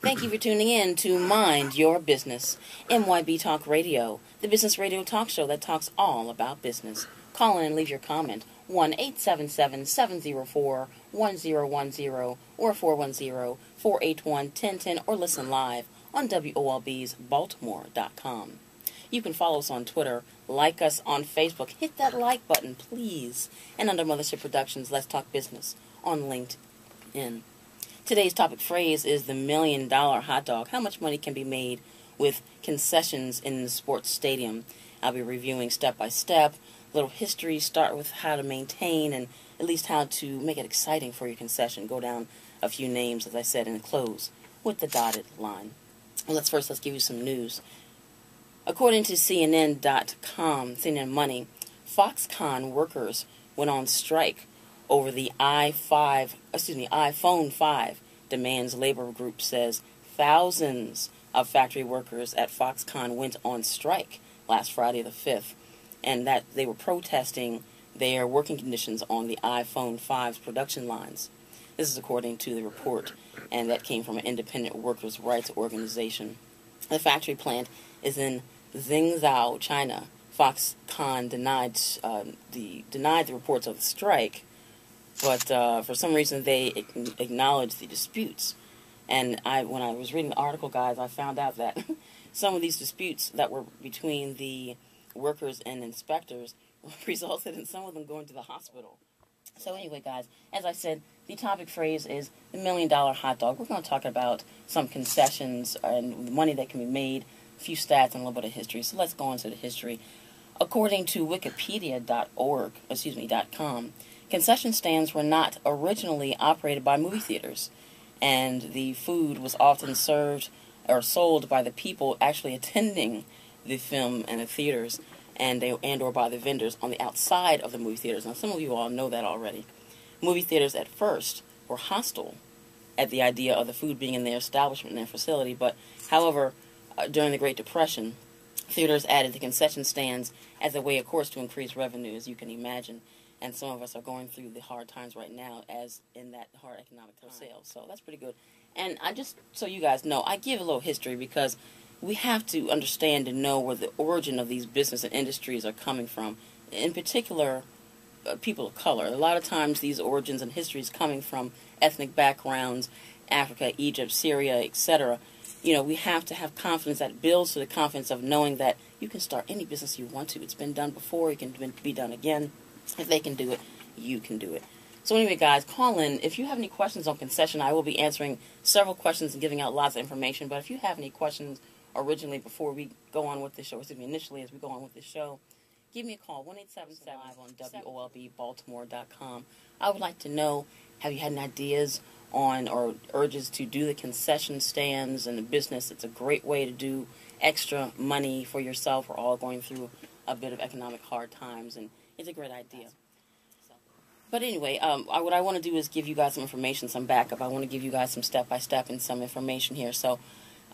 Thank you for tuning in to Mind Your Business, M.Y.B Talk Radio, the business radio talk show that talks all about business. Call in and leave your comment, 1-877-704-1010 or 410-481-1010, or listen live on WOLB's Baltimore.com. You can follow us on Twitter, like us on Facebook, hit that like button, please, and under Mothership Productions, Let's Talk Business on LinkedIn. Today's topic phrase is the $1 million hot dog. How much money can be made with concessions in the sports stadium? I'll be reviewing step by step, a little history, start with how to maintain and at least how to make it exciting for your concession. Go down a few names, as I said, and close with the dotted line. Well, let's give you some news. According to CNN.com, CNN Money, Foxconn workers went on strike over the iPhone 5 demands. Labor group says thousands of factory workers at Foxconn went on strike last Friday the 5th, and that they were protesting their working conditions on the iPhone 5's production lines. This is according to the report, and that came from an independent workers' rights organization. The factory plant is in Zhengzhou, China. Foxconn denied the reports of the strike, but for some reason they acknowledged the disputes. And when I was reading the article, guys, I found out that some of these disputes that were between the workers and inspectors resulted in some of them going to the hospital. So anyway, guys, as I said, the topic phrase is the $1 million hot dog. We're going to talk about some concessions and money that can be made, a few stats, and a little bit of history. So let's go into the history. According to Wikipedia.com, concession stands were not originally operated by movie theaters, and the food was often served or sold by the people actually attending the film and the theaters, or by the vendors on the outside of the movie theaters. Now, some of you all know that already. Movie theaters at first were hostile at the idea of the food being in their establishment and their facility, but however, during the Great Depression, theaters added the concession stands as a way, of course, to increase revenue, as you can imagine. And some of us are going through the hard times right now, as in that hard economic sales. So that's pretty good. And just so you guys know, I give a little history because we have to understand and know where the origin of these business and industries are coming from. In particular, people of color. A lot of times these origins and histories coming from ethnic backgrounds, Africa, Egypt, Syria, etc. You know, we have to have confidence that builds to the confidence of knowing that you can start any business you want to. It's been done before. It can be done again. If they can do it, you can do it. So anyway, guys, call in. If you have any questions on concession, I will be answering several questions and giving out lots of information. But if you have any questions originally before we go on with the show, initially as we go on with the show, give me a call, 1-877 on WOLBBaltimore.com. I would like to know, have you had any ideas on or urges to do the concession stands and the business? It's a great way to do extra money for yourself. We're all going through a bit of economic hard times, and it's a great idea. But anyway, what I want to do is give you guys some information, some backup. I want to give you guys some step-by-step and some information here. So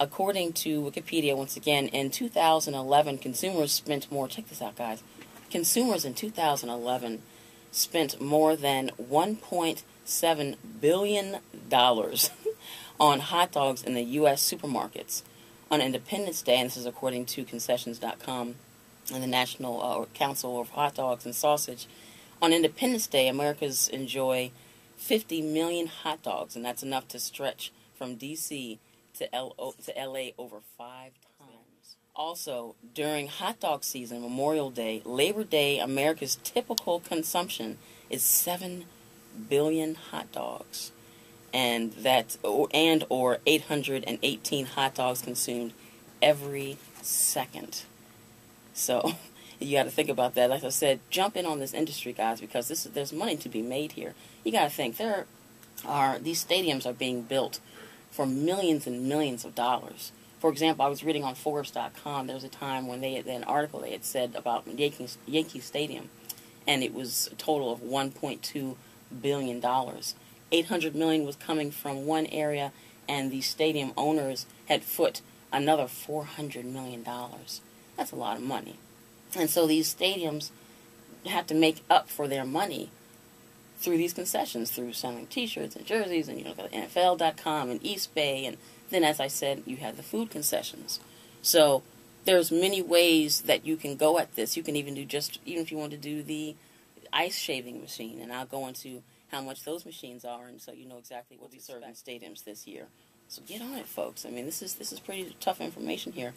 according to Wikipedia, once again, in 2011, consumers spent more, check this out, guys. Consumers in 2011 spent more than $1.7 billion on hot dogs in the U.S. supermarkets. On Independence Day, and this is according to concessions.com and the National Council of Hot Dogs and Sausage, on Independence Day, Americans enjoy 50 million hot dogs, and that's enough to stretch from D.C. to L.A. over 5 times. Also, during hot dog season, Memorial Day, Labor Day, America's typical consumption is 7 billion hot dogs, and or 818 hot dogs consumed every second. So you got to think about that. Like I said, jump in on this industry, guys, because there's money to be made here. You got to think these stadiums are being built for millions and millions of dollars. For example, I was reading on Forbes.com. There was a time when an article they had said about Yankee Stadium, and it was a total of $1.2 billion. $800 million was coming from one area, and the stadium owners had foot another $400 million. That's a lot of money. And so these stadiums have to make up for their money through these concessions, through selling T-shirts and jerseys, and go to NFL.com and East Bay and Then, as I said, you have the food concessions. So there's many ways that you can go at this. You can even do even if you want to do the ice shaving machine, and I'll go into how much those machines are, and so you know exactly what we serve in stadiums this year. So get on it, folks. I mean, this is pretty tough information here.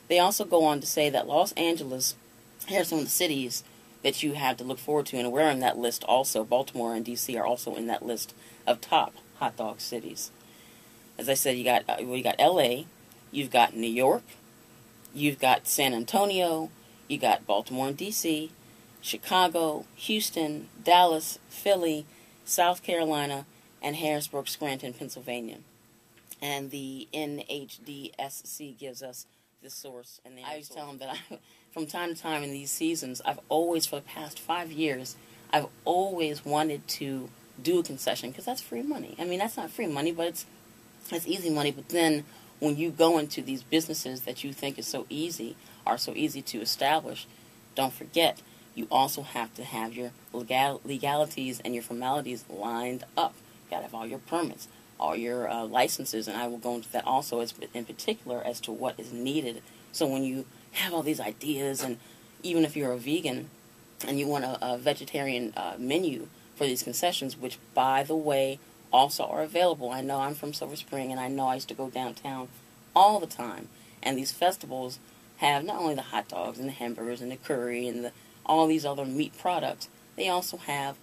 They also go on to say that Los Angeles, here are some of the cities that you have to look forward to, and we're in that list also. Baltimore and D.C. are also in that list of top hot dog cities. As I said, you got L.A., you've got New York, you've got San Antonio, you got Baltimore and D.C., Chicago, Houston, Dallas, Philly, South Carolina, and Harrisburg, Scranton, Pennsylvania. And the NHDSC gives us this source. And I always tell them that from time to time in these seasons, I've always, for the past 5 years, I've always wanted to do a concession because that's free money. I mean, that's not free money, but it's easy money. But then when you go into these businesses that you think is so easy, are so easy to establish, don't forget, you also have to have your legalities and your formalities lined up. You got to have all your permits, all your licenses, and I will go into that also in particular as to what is needed. So when you have all these ideas, and even if you're a vegan and you want a vegetarian menu for these concessions, which, by the way, also are available. I know I'm from Silver Spring, and I know I used to go downtown all the time, and these festivals have not only the hot dogs and the hamburgers and the curry and all these other meat products, they also have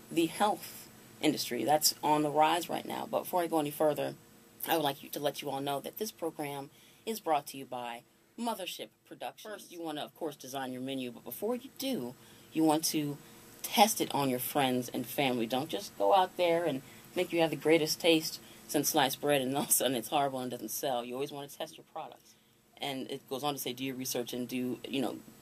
the health industry. That's on the rise right now. But before I go any further, I would like to let you all know that this program is brought to you by Mothership Productions. First, you want to, of course, design your menu, but before you do, you want to test it on your friends and family. Don't just go out there and think you have the greatest taste since sliced bread and all of a sudden it's horrible and doesn't sell. You always want to test your products. And it goes on to say, do your research and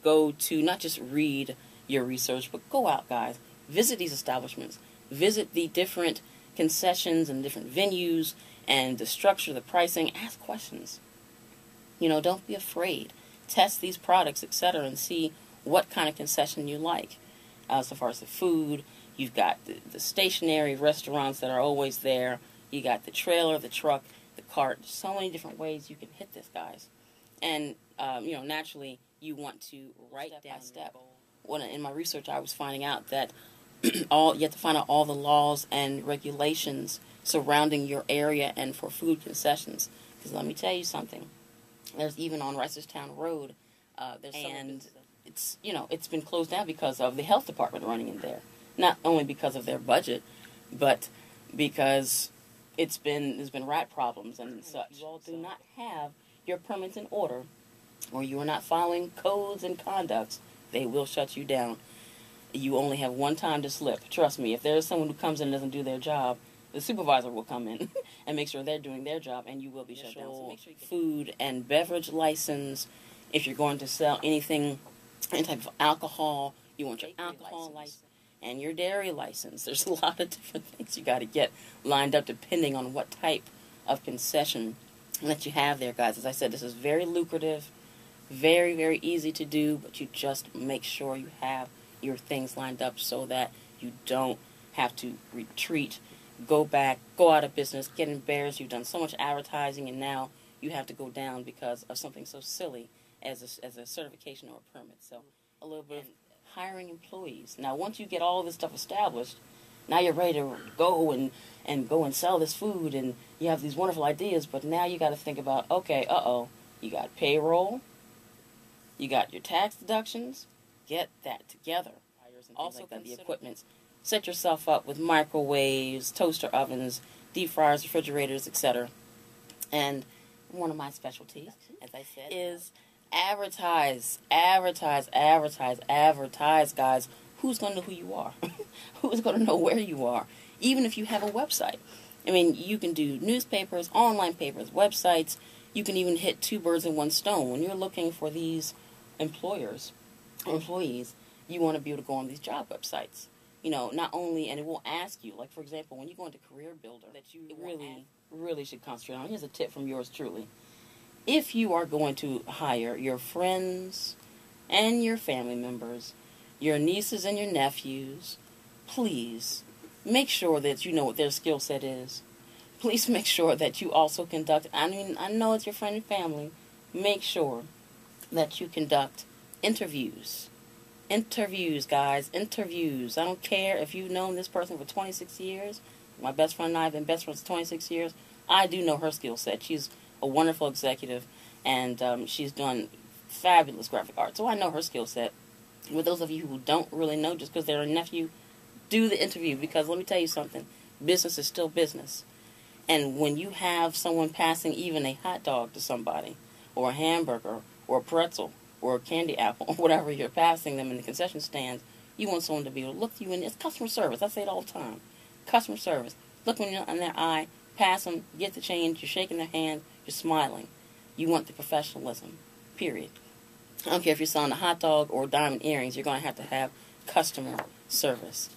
go to not just read your research, but go out, guys. Visit these establishments. Visit the different concessions and different venues and the structure, the pricing. Ask questions. Don't be afraid. Test these products, etc., and see what kind of concession you like. So far as the food, you've got the stationary restaurants that are always there. You got the trailer, the truck, the cart. So many different ways you can hit this, guys. And, naturally, you want to write step down by step. In my research, I was finding out that you have to find out all the laws and regulations surrounding your area and for food concessions. Because let me tell you something. There's even on Reisterstown Road, it's been closed down because of the health department running in there. Not only because of their budget, but because there's been rat problems and such. You all do not have your permits in order, or you are not following codes and conducts, they will shut you down. You only have one time to slip. Trust me, if there's someone who comes in and doesn't do their job, the supervisor will come in and make sure they're doing their job, and you will be shut down. So make sure you get food and beverage license. If you're going to sell any type of alcohol, you want your alcohol license and your dairy license. There's a lot of different things you got to get lined up depending on what type of concession that you have there, guys. As I said, this is very lucrative, very, very easy to do, but you just make sure you have your things lined up so that you don't have to retreat, go back, go out of business, get embarrassed. You've done so much advertising, and now you have to go down because of something so silly as a certification or a permit. So a little bit of hiring employees. Now, once you get all this stuff established, now you're ready to go and go and sell this food, and you have these wonderful ideas, but now you got to think about, okay, you got payroll, you got your tax deductions, get that together. Also, the equipment. Set yourself up with microwaves, toaster ovens, deep fryers, refrigerators, etc. And one of my specialties, as I said, is advertise, guys. Who's going to know who you are? Who's going to know where you are? Even if you have a website. I mean, you can do newspapers, online papers, websites. You can even hit two birds in one stone. When you're looking for these employees, you want to be able to go on these job websites. Not only, and it will ask you, like, for example, when you go into Career Builder, that you really should concentrate on. Here's a tip from yours truly. If you are going to hire your friends and your family members, your nieces and your nephews, please make sure that you know what their skill set is. please make sure that you also conduct, I mean, I know it's your friend and family, make sure that you conduct interviews. Interviews, guys, interviews. I don't care if you've known this person for 26 years. My best friend and I have been best friends for 26 years. I do know her skill set. She's a wonderful executive, and she's done fabulous graphic art. So I know her skill set. With those of you who don't really know, just because they're a nephew, do the interview, because let me tell you something. Business is still business. And when you have someone passing even a hot dog to somebody, or a hamburger, or a pretzel, or a candy apple, or whatever you're passing them in the concession stands, you want someone to be able to look you in. It's customer service. I say it all the time. Customer service. Look in their eye, pass them, get the change, you're shaking their hand, you're smiling. You want the professionalism, period. I don't care if you're selling a hot dog or diamond earrings, you're going to have customer service.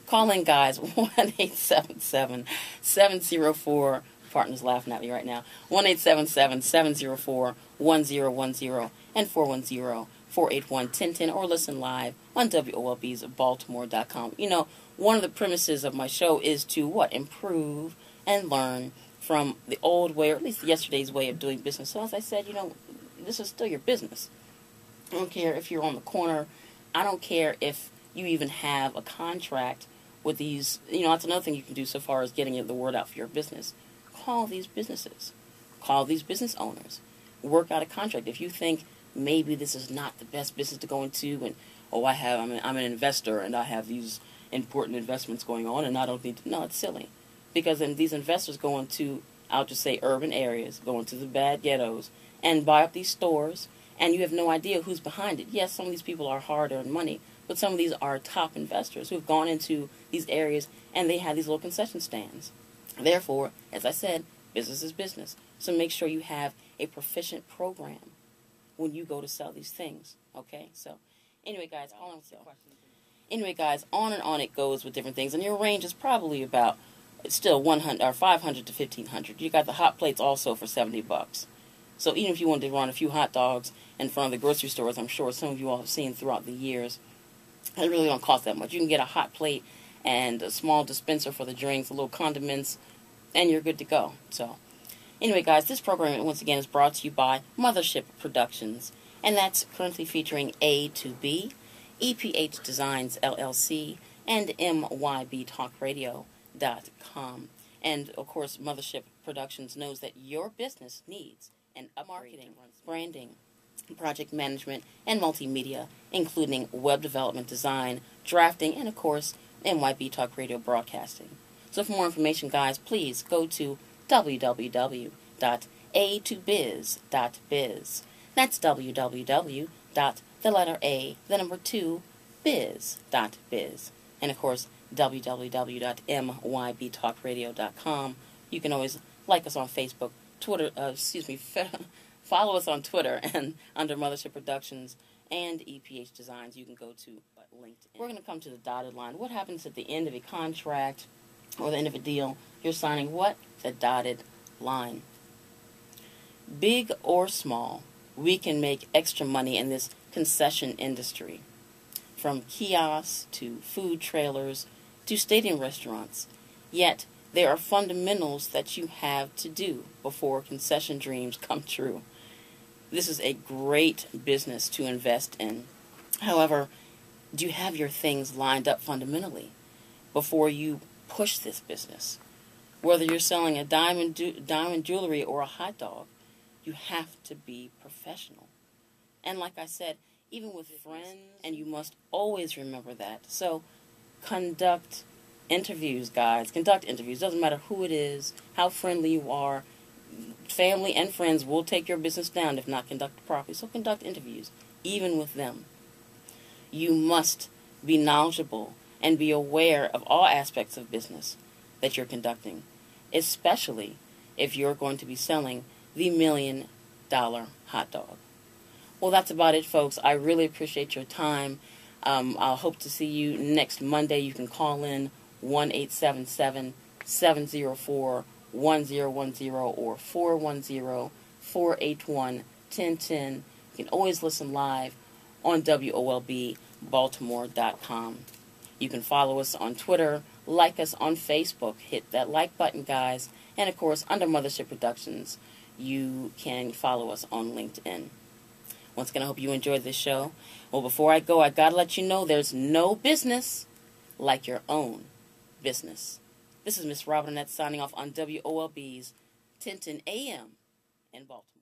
Call in, guys, 1-877-704, partner's laughing at me right now, 1-877-704-1010 and 410-481-1010, or listen live on WOLB's Baltimore.com. You know, one of the premises of my show is to, what, improve and learn from the old way, or at least yesterday's way of doing business. So as I said, you know, this is still your business. I don't care if you're on the corner. I don't care if you even have a contract with these. You know, that's another thing you can do so far as getting the word out for your business. Call these businesses. Call these business owners. Work out a contract. If you think maybe this is not the best business to go into, and, oh, I'm an investor and I have these important investments going on and I don't need to. No, it's silly. Because then these investors go into, I'll just say, urban areas, go into the bad ghettos, and buy up these stores, and you have no idea who's behind it. Yes, some of these people are hard-earned money, but some of these are top investors who have gone into these areas, and they have these little concession stands. Therefore, as I said, business is business. So make sure you have a proficient program when you go to sell these things, okay? So, anyway, guys, on and on it goes with different things, and your range is probably about still 100 or 500 to 1,500. You got the hot plates also for $70. So even if you wanted to run a few hot dogs in front of the grocery stores, I'm sure some of you all have seen throughout the years, it really don't cost that much. You can get a hot plate and a small dispenser for the drinks, a little condiments, and you're good to go. So anyway, guys, this program once again is brought to you by Mothership Productions, and that's currently featuring A2B, EPH Designs LLC, and M.Y.B talkradio.com. And, of course, Mothership Productions knows that your business needs an marketing, branding, project management, and multimedia, including web development, design, drafting, and, of course, M.Y.B Talk Radio broadcasting. So for more information, guys, please go to www.a2biz.biz. That's www.biz.biz. And, of course, www.mybtalkradio.com. You can always like us on Facebook, Twitter, follow us on Twitter and under Mothership Productions and EPH Designs. You can go to LinkedIn. We're going to come to the dotted line. What happens at the end of a contract or the end of a deal? You're signing what? The dotted line. Big or small, we can make extra money in this concession industry. From kiosks to food trailers to stadium restaurants. Yet, there are fundamentals that you have to do before concession dreams come true. This is a great business to invest in. However, do you have your things lined up fundamentally before you push this business? Whether you're selling a diamond jewelry or a hot dog, you have to be professional. And like I said, even with friends, and you must always remember that. So, conduct interviews, guys. Conduct interviews. Doesn't matter who it is, how friendly you are. Family and friends will take your business down if not conducted properly. So conduct interviews, even with them. You must be knowledgeable and be aware of all aspects of business that you're conducting, especially if you're going to be selling the $1 million hot dog. Well, that's about it, folks. I really appreciate your time. I'll hope to see you next Monday. You can call in 1-877-704-1010 or 410-481-1010. You can always listen live on WOLBBaltimore.com. You can follow us on Twitter like us on Facebook. Hit that like button, guys. And, of course, under Mothership Productions, you can follow us on LinkedIn. Once again, I hope you enjoyed this show. Well, before I go, I got to let you know there's no business like your own business. This is Miss Robinette signing off on WOLB's 1010 AM in Baltimore.